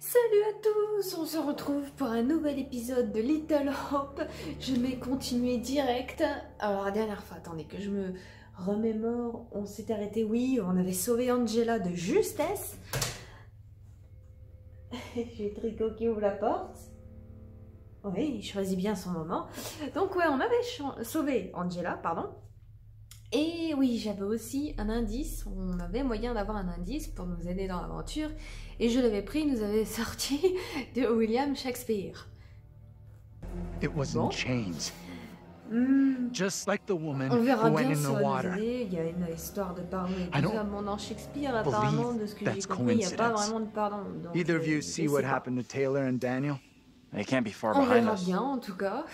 Salut à tous, on se retrouve pour un nouvel épisode de Little Hope. Je vais continuer direct. Alors la dernière fois, attendez que je me remémore, on s'est arrêté, oui, on avait sauvé Angela de justesse. J'ai Tricot qui ouvre la porte. Oui, il choisit bien son moment. Donc ouais, on avait sauvé Angela, pardon. Et oui, j'avais aussi un indice, on avait moyen d'avoir un indice pour nous aider dans l'aventure, et je l'avais pris, nous avait sorti de William Shakespeare. It was in chains. Just like the woman On verra who went bien in si the on nous water. aider. Il y a une histoire de pardon et I tout don't ça. Bon, dans Shakespeare, apparemment, de ce que j'ai that's compris, il n'y a pas coincidence. vraiment de pardon. Donc, Either of you je see sais what pas. happened to Taylor and Daniel? They can't be far On behind verra us. bien, en tout cas.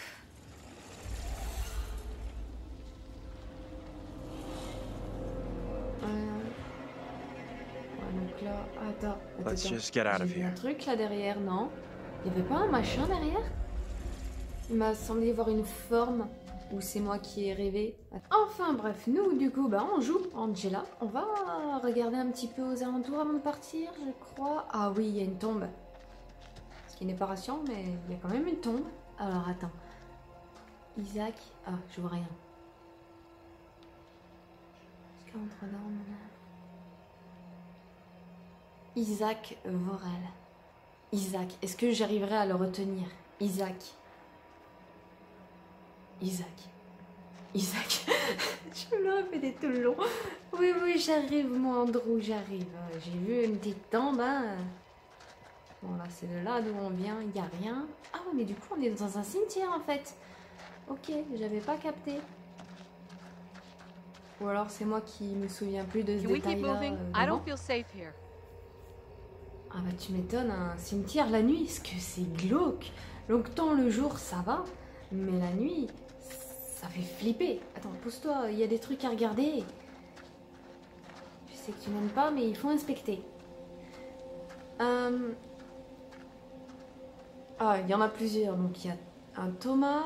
Donc là, attends. Let's just get out of J'ai vu here. un truc là derrière, non? Il n'y avait pas un machin derrière? Il m'a semblé voir une forme, ou c'est moi qui ai rêvé. Enfin bref, nous du coup, bah, on joue Angela. On va regarder un petit peu aux alentours avant de partir, je crois. Ah oui, il y a une tombe. Ce qui n'est pas rassurant, mais il y a quand même une tombe. Alors attends. Isaac... Ah, je vois rien. Isaac Vorel. Isaac, est-ce que j'arriverai à le retenir? Isaac. Isaac. Isaac. Je me le répétais tout le long. Oui, oui, j'arrive, moi, Andrew, j'arrive. J'ai vu une petite tombe, hein. Bon, là, c'est de là d'où on vient, il n'y a rien. Ah, mais du coup, on est dans un cimetière, en fait. Ok, j'avais pas capté. Ou alors, c'est moi qui me souviens plus de ce détail-là. Ah bah tu m'étonnes, un cimetière la nuit, est-ce que c'est glauque? Longtemps le jour ça va, mais la nuit, ça fait flipper. Attends, pose-toi, il y a des trucs à regarder. Je sais que tu n'aimes pas, mais il faut inspecter. Ah, il y en a plusieurs, donc il y a un Thomas,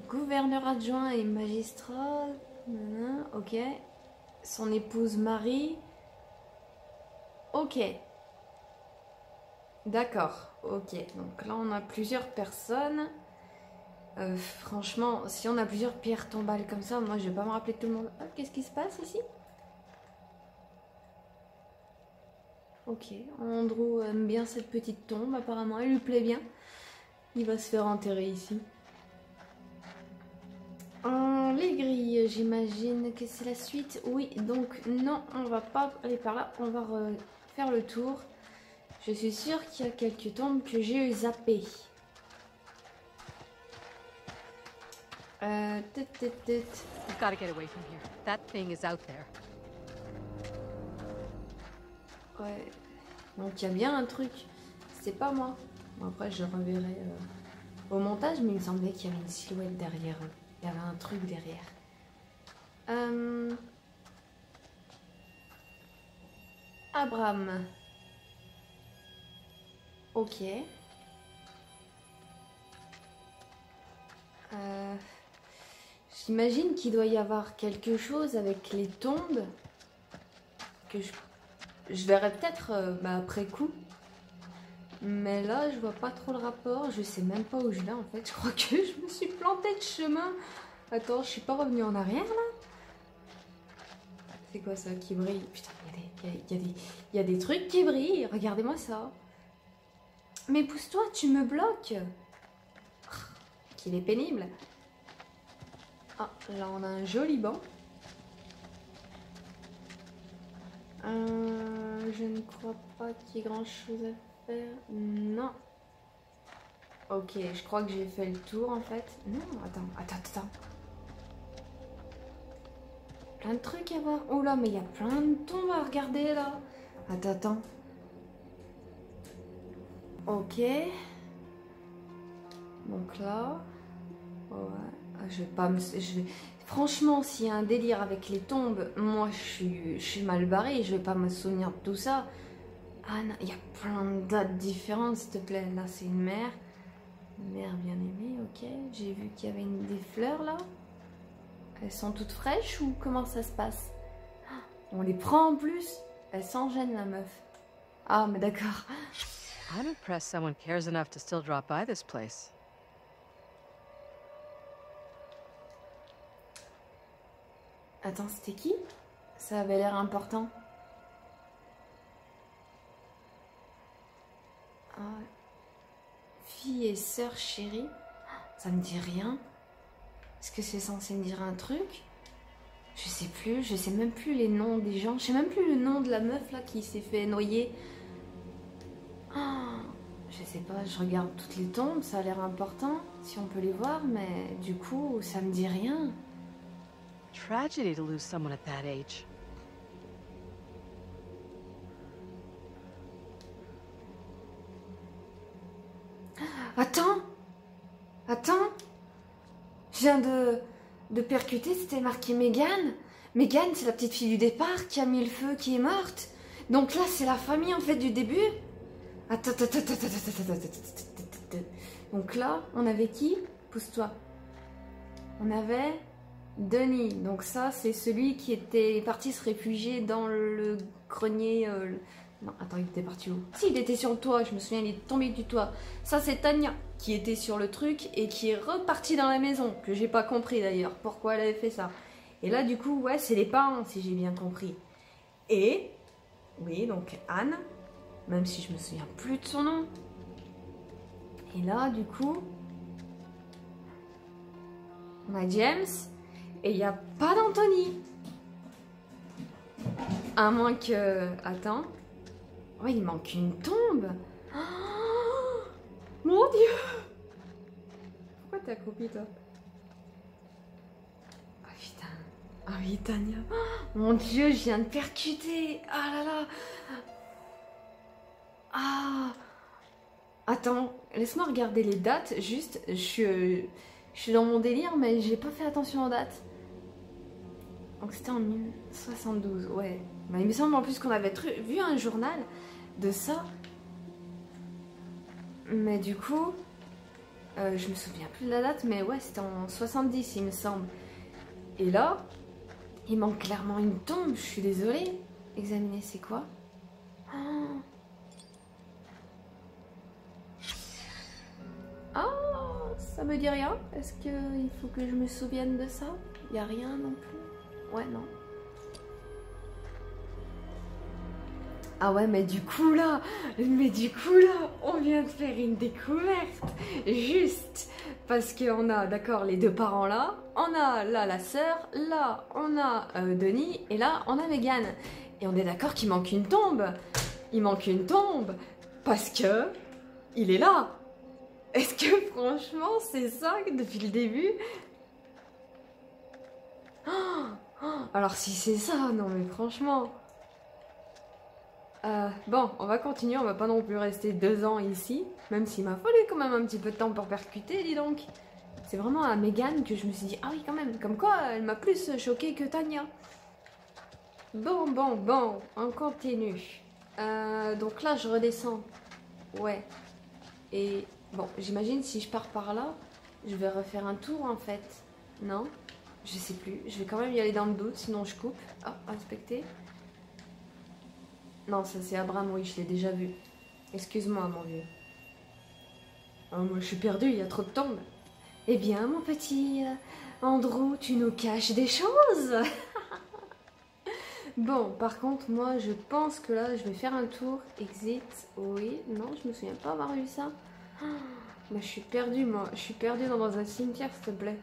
gouverneur adjoint et magistrat, ok. Son épouse Marie, ok. D'accord, ok. Donc là, on a plusieurs personnes. Franchement, si on a plusieurs pierres tombales comme ça, moi, je vais pas me rappeler de tout le monde. Ah, qu'est-ce qui se passe ici? Ok, Andrew aime bien cette petite tombe, apparemment. Elle lui plaît bien. Il va se faire enterrer ici. Les grilles, j'imagine que c'est la suite. Oui, donc non, on va pas aller par là. On va faire le tour. Je suis sûre qu'il y a quelques tombes que j'ai zappées. We've got to get away from here. That thing is out there. Ouais. Donc il y a bien un truc. C'est pas moi. Bon, après je reverrai au montage, mais il me semblait qu'il y avait une silhouette derrière eux. Il y avait un truc derrière. Abraham. Ok. J'imagine qu'il doit y avoir quelque chose avec les tombes que je verrai peut-être après coup. Mais là, je vois pas trop le rapport. Je sais même pas où je vais en fait. Je crois que je me suis plantée de chemin. Attends, je suis pas revenue en arrière là? C'est quoi ça qui brille? Putain, il y a des trucs qui brillent. Regardez-moi ça. Mais pousse-toi, tu me bloques. Qu'il est pénible. Ah, là on a un joli banc. Je ne crois pas qu'il y ait grand chose à faire. Non. Ok, je crois que j'ai fait le tour en fait. Non, attends. Plein de trucs à voir. Oh là, mais il y a plein de tombes à regarder là. Attends. Ok. Donc là. Ouais. Je vais pas me... Franchement, s'il y a un délire avec les tombes, moi je suis mal barrée. Je vais pas me souvenir de tout ça. Ah non, il y a plein de dates différentes, s'il te plaît. Là, c'est une mère. Une mère bien aimée, ok. J'ai vu qu'il y avait des fleurs là. Elles sont toutes fraîches ou comment ça se passe? On les prend en plus. Elle s'en gêne la meuf. Ah mais d'accord. I'm impressed someone cares enough to still drop by this place. Attends, c'était qui? Ça avait l'air important. Ah, fille et sœur chérie. Ça me dit rien. Est-ce que c'est censé me dire un truc? Je sais plus, je sais même plus les noms des gens. Je sais même plus le nom de la meuf là qui s'est fait noyer. Ah, je sais pas, je regarde toutes les tombes, ça a l'air important, si on peut les voir, mais du coup, ça me dit rien. Tragedy to lose someone at that age. Attends! Attends! Je viens de percuter, c'était marqué Megan. Megan, c'est la petite fille du départ qui a mis le feu, qui est morte. Donc là, c'est la famille en fait du début. Attends. Donc là, on avait qui? Pousse-toi. On avait Denis. Donc ça, c'est celui qui était parti se réfugier dans le grenier. Non, attends, il était parti où? Si, il était sur le toit, je me souviens, il est tombé du toit. Ça, c'est Tania qui était sur le truc et qui est repartie dans la maison. Que j'ai pas compris d'ailleurs, pourquoi elle avait fait ça. Et là, du coup, ouais, c'est les parents, si j'ai bien compris. Et, oui, donc Anne, même si je me souviens plus de son nom. Et là, du coup, on a James et il n'y a pas d'Anthony. À moins que... Attends. Ouais, il manque une tombe. Oh, mon Dieu! Pourquoi t'es accroupi, toi? Ah putain. Ah oui, Tania. Oh, mon Dieu, je viens de percuter. Ah là là. Ah. Attends, laisse-moi regarder les dates. Juste, je suis dans mon délire, mais j'ai pas fait attention aux dates. Donc c'était en 1072, ouais. Bah, il me semble en plus qu'on avait vu un journal de ça. Mais du coup, je me souviens plus de la date, mais ouais, c'était en 70, il me semble. Et là, il manque clairement une tombe, je suis désolée. Examiner, c'est quoi? Oh. Oh, ça me dit rien. Est-ce qu'il faut que je me souvienne de ça? Il n'y a rien non plus. Ouais, non. Ah ouais, mais du coup là, on vient de faire une découverte. Juste parce qu'on a, d'accord, les deux parents là, on a là la sœur, là on a Denis et là on a Megan. Et on est d'accord qu'il manque une tombe. Il manque une tombe parce que il est là. Est-ce que franchement c'est ça depuis le début? Alors si c'est ça, non mais franchement... bon, on va continuer, on va pas non plus rester 2 ans ici, même s'il m'a fallu quand même un petit peu de temps pour percuter, dis donc. C'est vraiment à Megan que je me suis dit, ah oui quand même, comme quoi elle m'a plus choquée que Tania. Bon, on continue. Donc là je redescends, ouais. Et bon, j'imagine si je pars par là, je vais refaire un tour en fait, non? Je sais plus, je vais quand même y aller dans le doute, sinon je coupe. Ah, inspecter. Non, ça c'est Abraham, oui, je l'ai déjà vu. Excuse-moi, mon vieux. Oh, moi, je suis perdue, il y a trop de tombes. Eh bien, mon petit Andrew, tu nous caches des choses. Bon, par contre, moi, je pense que là, je vais faire un tour. Exit, oui, non, je me souviens pas avoir vu ça. Moi, je suis perdue, moi. Je suis perdue dans un cimetière, s'il te plaît.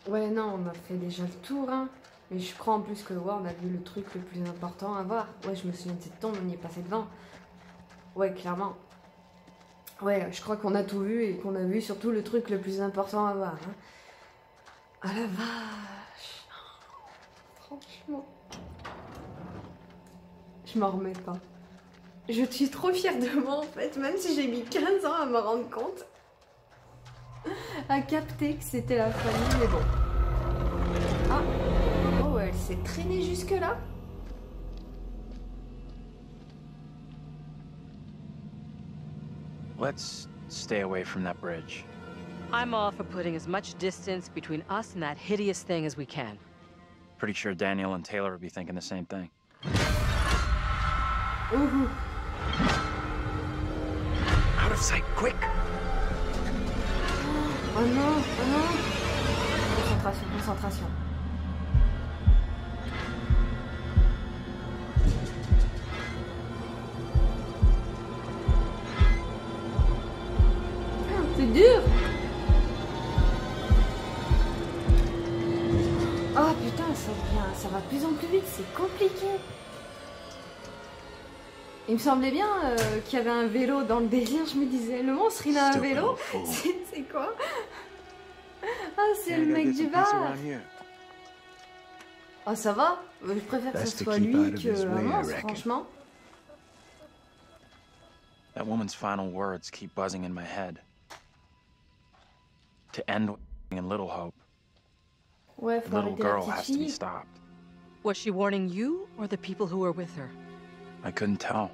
Ouais, non, on a fait déjà le tour, hein. Mais je crois en plus que ouais, on a vu le truc le plus important à voir. Ouais, je me souviens de cette tombe, on y est passé devant. Ouais, clairement. Ouais, je crois qu'on a tout vu et qu'on a vu surtout le truc le plus important à voir. Hein. Ah la vache. Franchement. Je m'en remets pas. Je suis trop fière de moi en fait, même si j'ai mis 15 ans à me rendre compte. À capter que c'était la famille, mais bon. Ah. Oh, elle s'est traînée jusque là. Let's stay away from that bridge. I'm all for putting as much distance between us and that hideous thing as we can. Pretty sure Daniel and Taylor would be thinking the same thing. Ouh. Out of sight, quick! Oh non, oh non. Concentration, concentration. C'est dur. Oh putain, ça va de plus en plus vite, c'est compliqué. Il me semblait bien qu'il y avait un vélo dans le délire, je me disais, le monstre il a un vélo, c'est quoi? Ah, c'est le mec du bar. Ah, ça va, je préfère que ce soit lui qu'un monstre, franchement. That woman's final words keep buzzing in my head. To end in Little Hope. Ouais, The faut little arrêter la girl petite has to be fille. stopped. Was she warning you or the people who were with her? I couldn't tell.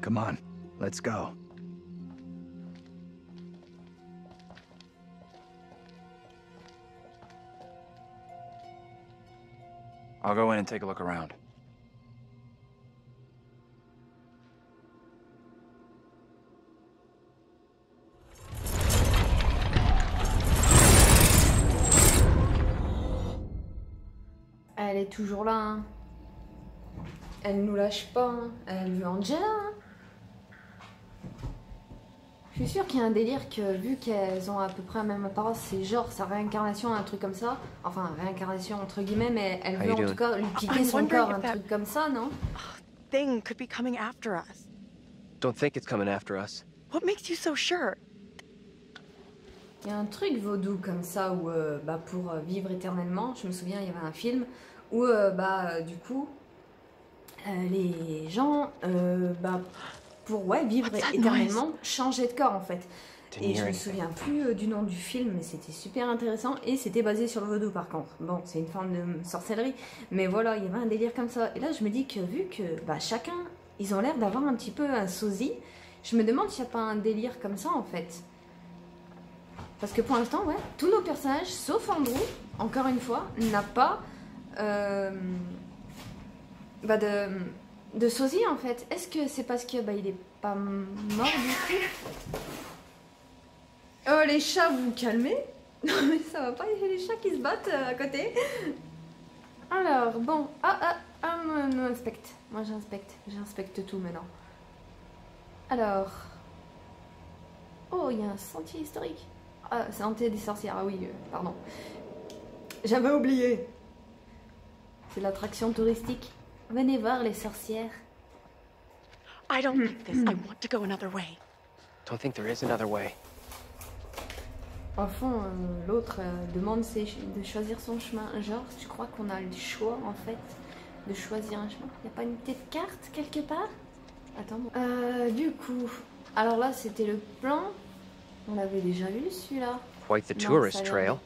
Come on, let's go. I'll go in and take a look around. Elle est toujours là, hein. Elle nous lâche pas, hein. Elle veut Angela, hein. Je suis sûre qu'il y a un délire que, vu qu'elles ont à peu près la même apparence, c'est genre sa réincarnation, un truc comme ça. Enfin, réincarnation entre guillemets, mais elle veut en tout cas lui piquer son corps, un truc comme ça, non? Thing could be coming after us. Don't think it's coming after us. What makes you so sure? Il y a un truc vaudou comme ça où, bah, pour vivre éternellement, je me souviens, il y avait un film où, du coup, les gens, pour vivre éternellement, changer de corps en fait. Et je me souviens plus du nom du film, mais c'était super intéressant et c'était basé sur le vaudou par contre. Bon, c'est une forme de sorcellerie, mais voilà, il y avait un délire comme ça. Et là, je me dis que vu que chacun, ils ont l'air d'avoir un petit peu un sosie, je me demande s'il n'y a pas un délire comme ça en fait. Parce que pour l'instant, ouais, tous nos personnages, sauf Andrew, encore une fois, n'a pas de sosie en fait. Est-ce que c'est parce que il est pas mort du coup? Oh les chats, vous vous calmez? Non mais ça va pas, il y a les chats qui se battent à côté. Alors bon, moi j'inspecte, j'inspecte tout maintenant. Alors, oh il y a un sentier historique. Ah, sentier des sorcières, ah oui, pardon. J'avais oublié. C'est l'attraction touristique. Venez voir les sorcières. I don't like this. I want to go another way. Don't think there is another way. Au fond, l'autre demande de choisir son chemin. Genre, je crois qu'on a le choix, en fait, de choisir un chemin. Il n'y a pas une petite carte, quelque part? Attends. Du coup... Alors là, c'était le plan. On l'avait déjà vu, celui-là. Quite the tourist trail.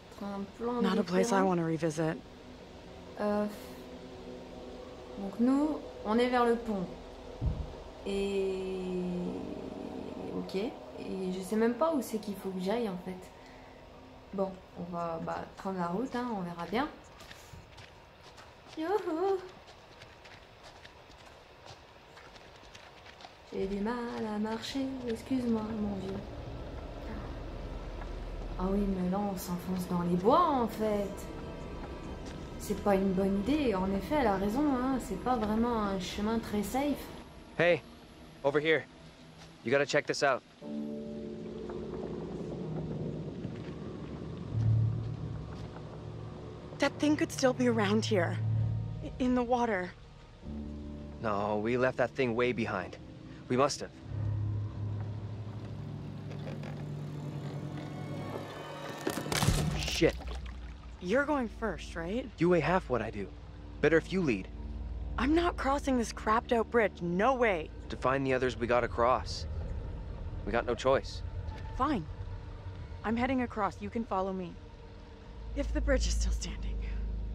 Not a place I want to revisit. Donc nous, on est vers le pont. Et... Ok. Et je sais même pas où c'est qu'il faut que j'aille, en fait. Bon, on va prendre la route, hein, on verra bien. Youhou! J'ai du mal à marcher, excuse-moi, mon vieux. Ah oui, mais là, on s'enfonce dans les bois, en fait. C'est pas une bonne idée. En effet, elle a raison, hein. C'est pas vraiment un chemin très safe. Hey, over here. You gotta check this out. That thing could still be around here. In the water. No, we left that thing way behind. We must have. Shit. You're going first, right? You weigh half what I do. Better if you lead. I'm not crossing this crapped out bridge. No way. To find the others we gotta cross. We got no choice. Fine. I'm heading across. You can follow me. If the bridge is still standing.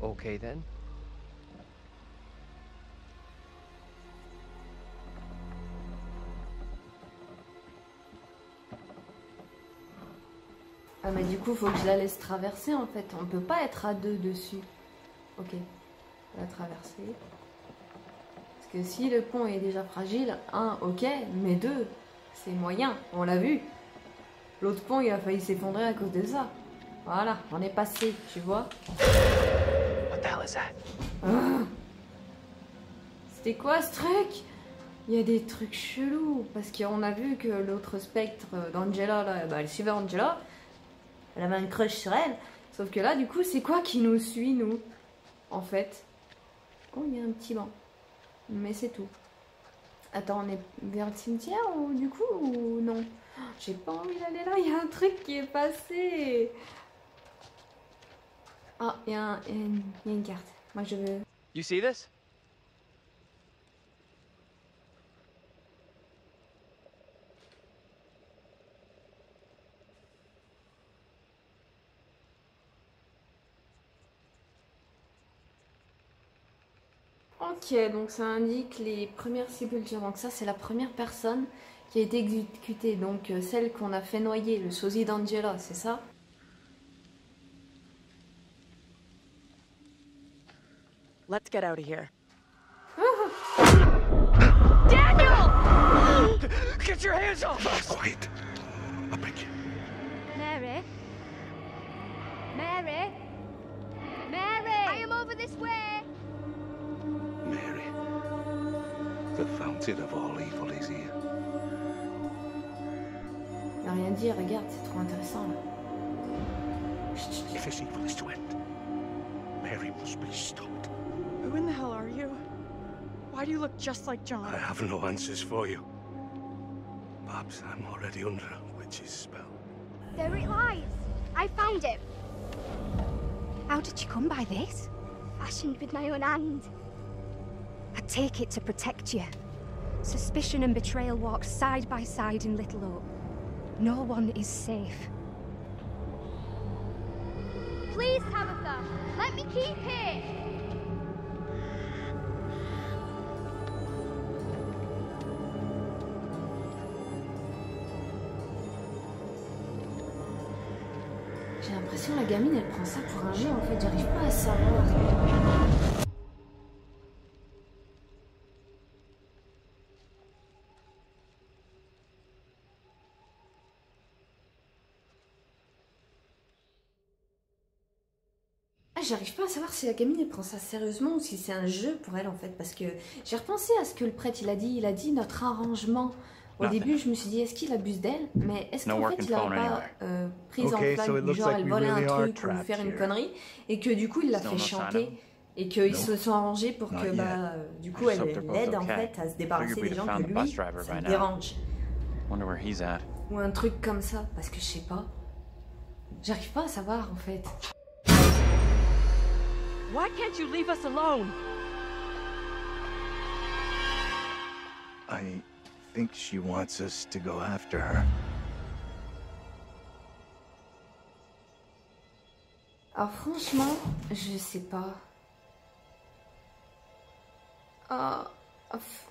Okay then. Ah mais du coup, faut que je la laisse traverser en fait. On peut pas être à deux dessus. Ok. On va traverser. Parce que si le pont est déjà fragile, un, ok, mais deux, c'est moyen, on l'a vu. L'autre pont, il a failli s'effondrer à cause de ça. Voilà, on est passé, tu vois. What the hell is that? Ah. C'était quoi ce truc? Il y a des trucs chelous. Parce qu'on a vu que l'autre spectre d'Angela, là, bah, elle suivait Angela. Elle avait un crush sur elle. Sauf que là, du coup, c'est quoi qui nous suit, nous? En fait. Oh, il y a un petit banc. Mais c'est tout. Attends, on est vers le cimetière ou du coup ou non? J'ai pas envie d'aller là, il y a un truc qui est passé. Ah, il y a une carte. Moi, je veux... You see this? Ok, donc ça indique les premières sépultures. Donc ça, c'est la première personne qui a été exécutée. Donc celle qu'on a fait noyer, le sosie d'Angela, c'est ça? Let's get out of here. Daniel! Get your hands off us! Quiet. I beg you. Mary? Mary? Mary! I am over this way! Mary. The fountain of all evil is here. Il a rien dit, regarde, c'est trop intéressant là. If this evil is to end, Mary must be stopped. Who in the hell are you? Why do you look just like John? I have no answers for you. Perhaps I'm already under a witch's spell. There it lies! I found it! How did you come by this? Fashioned with my own hand. I take it to protect you. Suspicion and betrayal walk side by side in Little Hope. No one is safe. Please, Tabitha, let me keep it! J'ai l'impression que la gamine, elle prend ça pour un jeu, en fait, j'arrive pas à savoir. J'arrive pas à savoir si la gamine elle prend ça sérieusement ou si c'est un jeu pour elle en fait, parce que j'ai repensé à ce que le prêtre il a dit notre arrangement. Au début je me suis dit est-ce qu'il abuse d'elle, mais est-ce qu'en fait il a pas pris en flamme du genre elle volait un truc ou faire une connerie et que du coup il l'a fait chanter et qu'ils se sont arrangés pour que bah du coup elle l'aide en fait à se débarrasser des gens que lui ça le dérange. Ou un truc comme ça, parce que je sais pas. J'arrive pas à savoir en fait. Why can't you leave us alone? I think she wants us to go after her. Alors franchement, je sais pas.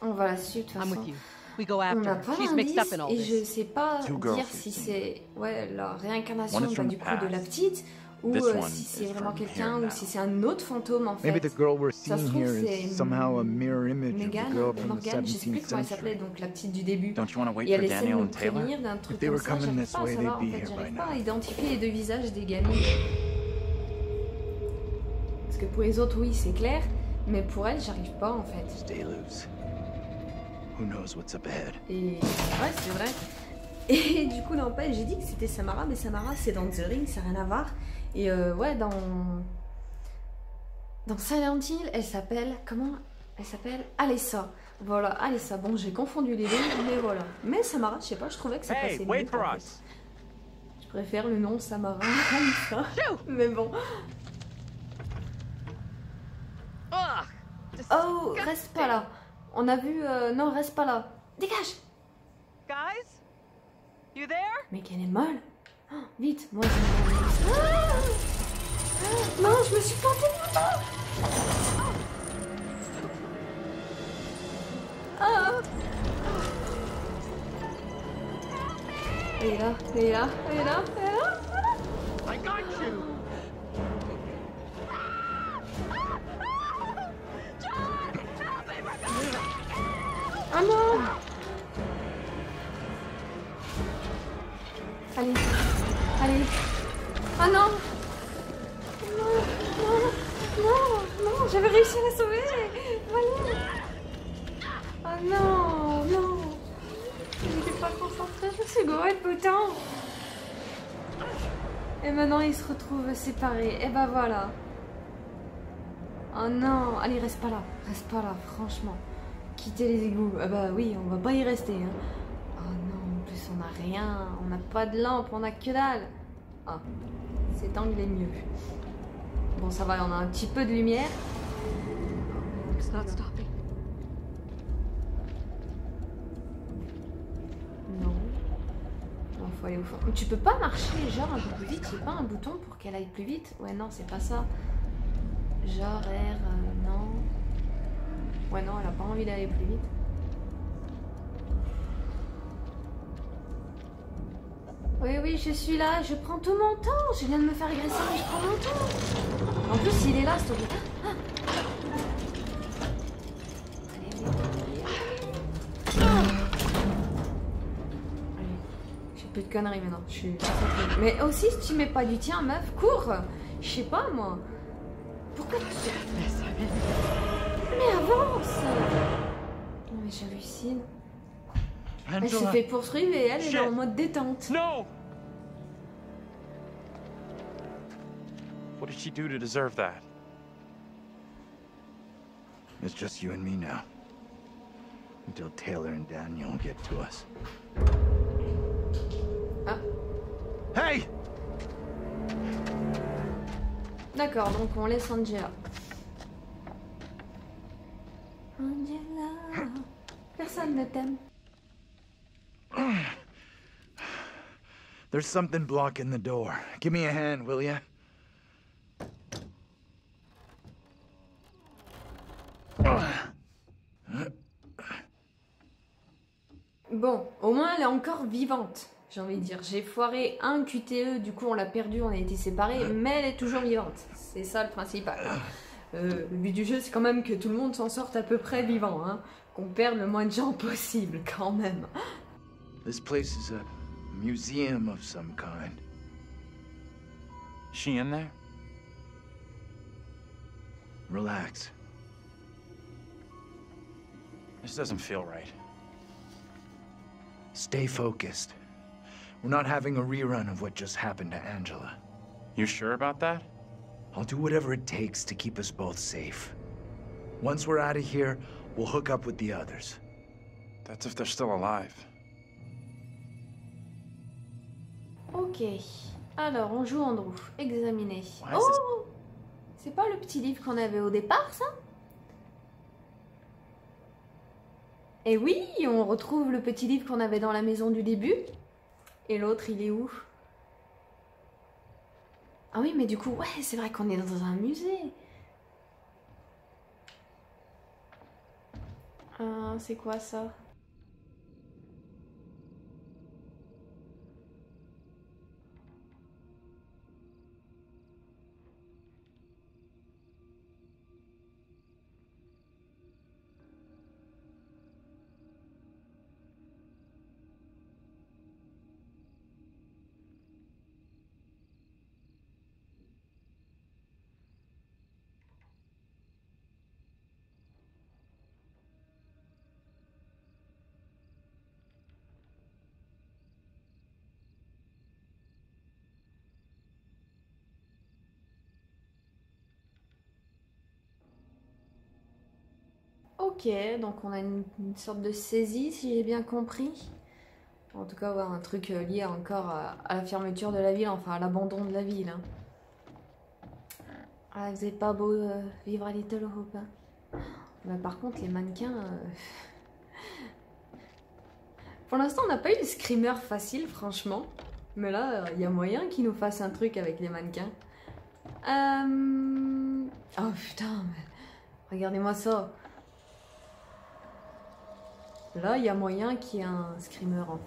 On va la suivre de toute I'm façon. with you. We go On after n'a her. pas She's mixed up d'indice in all et je this. sais pas Two girls dire we've si seen. c'est la réincarnation One is bah, from du the coup de la past. petite ou This one si c'est is vraiment from quelqu'un here ou now. si c'est un autre fantôme en fait. Maybe the girl we're Ça se seeing trouve here c'est is somehow a mirror image of the Megan, girl from the Morgan, je sais plus 17th comment elle s'appelait, century. donc la petite du début. Don't you want to wait Et elle for essaie de Daniel nous and Taylor? prévenir d'un truc If they comme were ça, coming j'arrive this pas à way, savoir en they'd be fait, here by j'arrive pas now. à identifier les deux visages des gamins. Parce que pour les autres oui c'est clair, mais pour elle j'arrive pas en fait. Stay loose. Who knows what's up ahead? Et ouais, c'est vrai. Et du coup, n'empêche, j'ai dit que c'était Samara, mais Samara, c'est dans The Ring, ça n'a rien à voir. Et ouais, dans Silent Hill, elle s'appelle... Comment elle s'appelle? Alessa. Voilà, Alessa. Bon, j'ai confondu les deux, mais voilà. Mais Samara, je sais pas, je trouvais que ça passait mieux. wait for en fait. us. Je préfère le nom Samara à Alessa. Mais bon. Oh, reste pas là. On a vu... non, reste pas là. Dégage! Guys? You there? Mais qu'elle est molle. Oh, vite, moi je... Non, je me suis plantée de moto. Ah. Elle est là, elle est là, elle est là, elle est là. I got you! John! Help me, we're going! Allez. Allez. Ah non. Non, non, non, non, j'avais réussi à la sauver. Voilà. Ah non, non. Il n'était pas concentré sur ce gros bouton. Et maintenant ils se retrouvent séparés. Et bah voilà. Oh non. Allez, reste pas là, franchement. Quittez les égouts. Ah bah oui, on va pas y rester. Hein. Oh non, en plus on n'a rien. On n'a pas de lampe, on a que dalle. Ah, cet angle est mieux. Bon, ça va, on a un petit peu de lumière. It's not stopping. Non. Non, faut aller au fond. Tu peux pas marcher genre un peu plus vite. J'ai pas un bouton pour qu'elle aille plus vite. Ouais, non, c'est pas ça. Genre R, non. Ouais, non, elle a pas envie d'aller plus vite. Oui, oui, je suis là, je prends tout mon temps. Je viens de me faire agresser, mais je prends mon temps. En plus, il est là, s'il te plaît. Ah, allez, j'ai plus de conneries maintenant. Je suis... Mais aussi, si tu mets pas du tien, meuf, cours. Je sais pas, moi. Pourquoi tu... Mais avance. Non, mais j'hallucine. Elle s'est fait poursuivre et elle est en mode détente. No! What did she do to deserve that? It's just you and me now. Until Taylor and Daniel get to us. Ah. Hey! D'accord, donc on laisse Angela. Angela, personne ne t'aime. There's something blocking the door. Give me a hand, will ya? Bon, au moins elle est encore vivante, j'ai envie de dire. J'ai foiré un QTE, du coup on l'a perdu, on a été séparés, mais elle est toujours vivante. C'est ça le principal. Le but du jeu, c'est quand même que tout le monde s'en sorte à peu près vivant, hein. Qu'on perde le moins de gens possible, quand même. This place is a museum of some kind. Is she in there? Relax. This doesn't feel right. Stay focused. We're not having a rerun of what just happened to Angela. You sure about that? I'll do whatever it takes to keep us both safe. Once we're out of here, we'll hook up with the others. That's if they're still alive. Ok. Alors, on joue Andrew. Examiner. Oh! C'est pas le petit livre qu'on avait au départ, ça? Et oui, on retrouve le petit livre qu'on avait dans la maison du début. Et l'autre, il est où? Ah oui, mais du coup, ouais, c'est vrai qu'on est dans un musée. C'est quoi ça? Ok, donc on a une sorte de saisie, si j'ai bien compris. En tout cas, ouais, un truc lié encore à la fermeture de la ville, enfin à l'abandon de la ville. Hein. Ah, vous êtes pas beau vivre à Little Hope. Hein. Mais par contre, les mannequins... Pour l'instant, on n'a pas eu de screamer facile, franchement. Mais là, il y a moyen qu'ils nous fassent un truc avec les mannequins. Oh putain, mais... regardez-moi ça. Là, il y a moyen qu'il y ait un screamer en fait.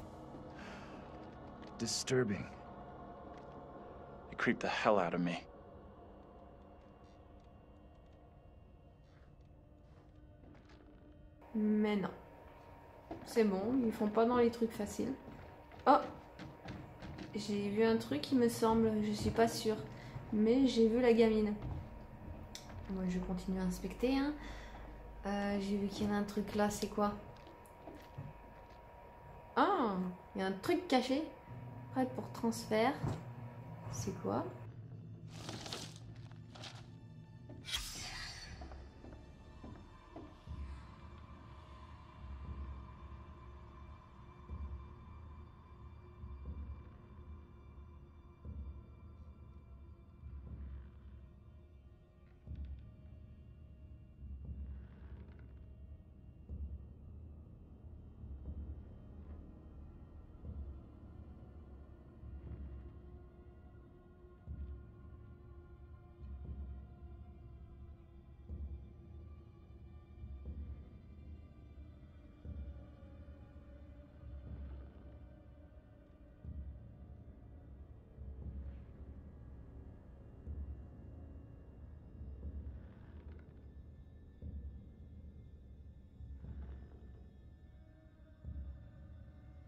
Disturbing. It creeped the hell out of me. Mais non. C'est bon, ils font pas dans les trucs faciles. Oh! J'ai vu un truc, il me semble, je suis pas sûre. Mais j'ai vu la gamine. Moi, je continue à inspecter. Hein. J'ai vu qu'il y en a un truc là, c'est quoi? Ah, il y a un truc caché. Prêt pour transfert. C'est quoi?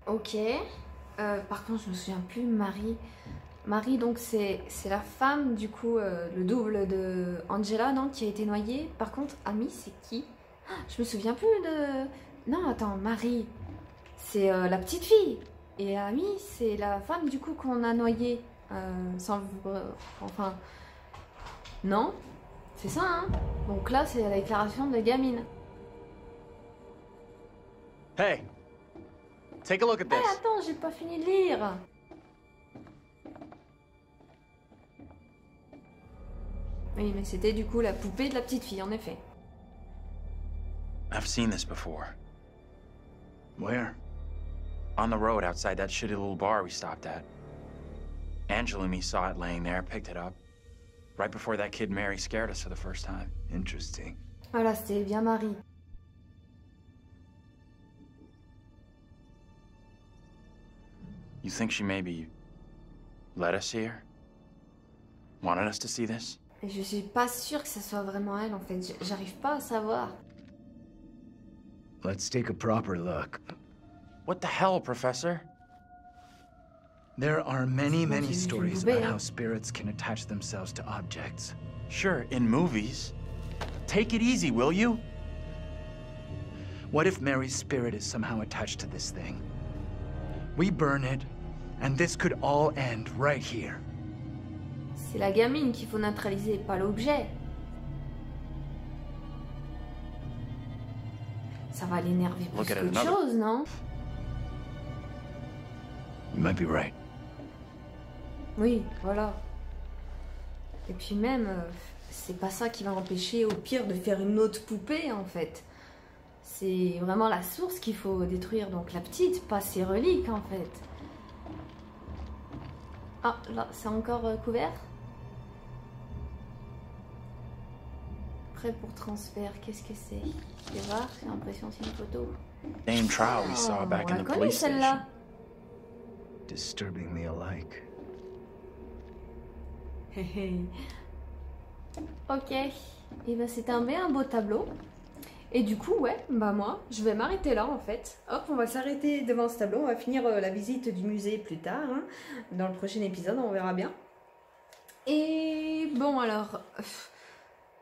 Ok. Par contre, je me souviens plus. Marie, donc c'est la femme, du coup, le double de Angela, non, qui a été noyée. Par contre, Amy, c'est qui? Je me souviens plus de... Non, attends, Marie, c'est la petite fille. Et Amy, c'est la femme, du coup, qu'on a noyée. Sans... enfin... Non? C'est ça, hein? Donc là, c'est la déclaration de la gamine. Hey! Take a look at this. Ah, attends, j'ai pas fini de lire. Oui, mais c'était du coup la poupée de la petite fille, en effet. I've seen this before. Where? On the road outside that shitty little bar we stopped at. Angela and me saw it laying there, picked it up. Right before that kid Mary scared us for the first time. Interesting. Voilà, c'était bien Marie. You think she maybe led us here? Wanted us to see this? Et je suis pas sûre que ce soit vraiment elle, en fait. J'arrive pas à savoir. Let's take a proper look. What the hell, Professor? There are many J'ai stories vu about hein. how spirits can attach themselves to objects. Sure, in movies. Take it easy, will you? What if Mary's spirit is somehow attached to this thing? We burn it, and this could all end right here. C'est la gamine qu'il faut neutraliser, pas l'objet. Ça va l'énerver plus Look at it qu'autre another- chose, non? You might be right. Oui, voilà. Et puis même, c'est pas ça qui va empêcher au pire de faire une autre poupée, en fait. C'est vraiment la source qu'il faut détruire, donc la petite, pas ses reliques, en fait. Ah, là, c'est encore couvert. Prêt pour transfert, qu'est-ce que c'est? Je vais voir, j'ai l'impression que c'est une photo. Same trial we saw Oh, back on in la the connaît police station. celle-là. Disturbingly alike. Ok, et ben c'est un bien beau tableau. Et du coup, ouais, bah moi, je vais m'arrêter là en fait. Hop, on va s'arrêter devant ce tableau. On va finir la visite du musée plus tard. Hein. Dans le prochain épisode, on verra bien. Et bon, alors,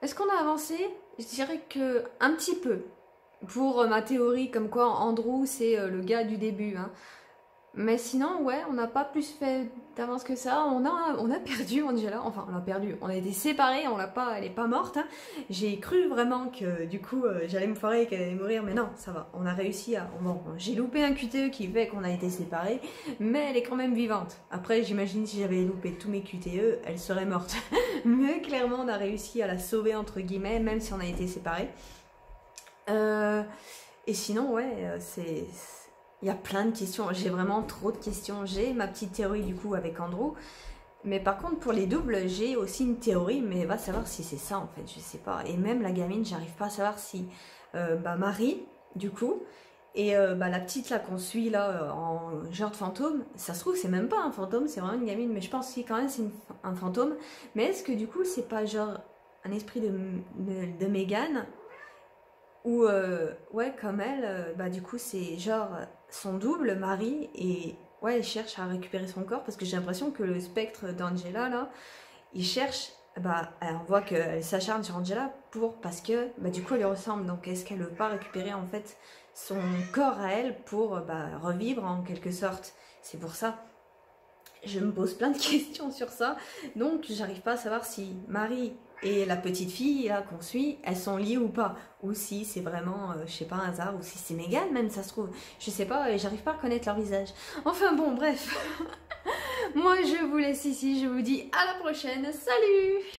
est-ce qu'on a avancé? Je dirais que un petit peu. Pour ma théorie, comme quoi Andrew, c'est le gars du début. Hein. Mais sinon, ouais, on n'a pas plus fait d'avance que ça. On a perdu Angela. Enfin, on l'a perdu. On a été séparés. On l'a pas. Elle est pas morte. Hein. J'ai cru vraiment que du coup, j'allais me foirer et qu'elle allait mourir. Mais non, ça va. On a réussi à. Bon, j'ai loupé un QTE qui fait qu'on a été séparés. Mais elle est quand même vivante. Après, j'imagine si j'avais loupé tous mes QTE, elle serait morte. Mais clairement, on a réussi à la sauver entre guillemets, même si on a été séparés. Et sinon, ouais, c'est. Il y a plein de questions, j'ai vraiment trop de questions. J'ai ma petite théorie du coup avec Andrew. Mais par contre pour les doubles, j'ai aussi une théorie, mais va savoir si c'est ça en fait, je sais pas. Et même la gamine, j'arrive pas à savoir si Marie, du coup, et la petite là qu'on suit là en genre de fantôme, ça se trouve c'est même pas un fantôme, c'est vraiment une gamine, mais je pense que quand même c'est un fantôme. Mais est-ce que du coup c'est pas genre un esprit de Megan? Ou ouais, comme elle, du coup c'est genre son double, Marie, et ouais, elle cherche à récupérer son corps parce que j'ai l'impression que le spectre d'Angela, là, il cherche, bah, on voit qu'elle s'acharne sur Angela parce que, bah, du coup, elle lui ressemble. Donc, est-ce qu'elle ne veut pas récupérer, en fait, son corps à elle pour, bah, revivre, en quelque sorte? C'est pour ça. Je me pose plein de questions sur ça. Donc, j'arrive pas à savoir si Marie et la petite fille, là, qu'on suit, elles sont liées ou pas. Ou si c'est vraiment, je sais pas, un hasard, ou si c'est Megan, même, ça se trouve. Je sais pas, j'arrive pas à reconnaître leur visage. Enfin bon, bref. Moi, je vous laisse ici, je vous dis à la prochaine. Salut!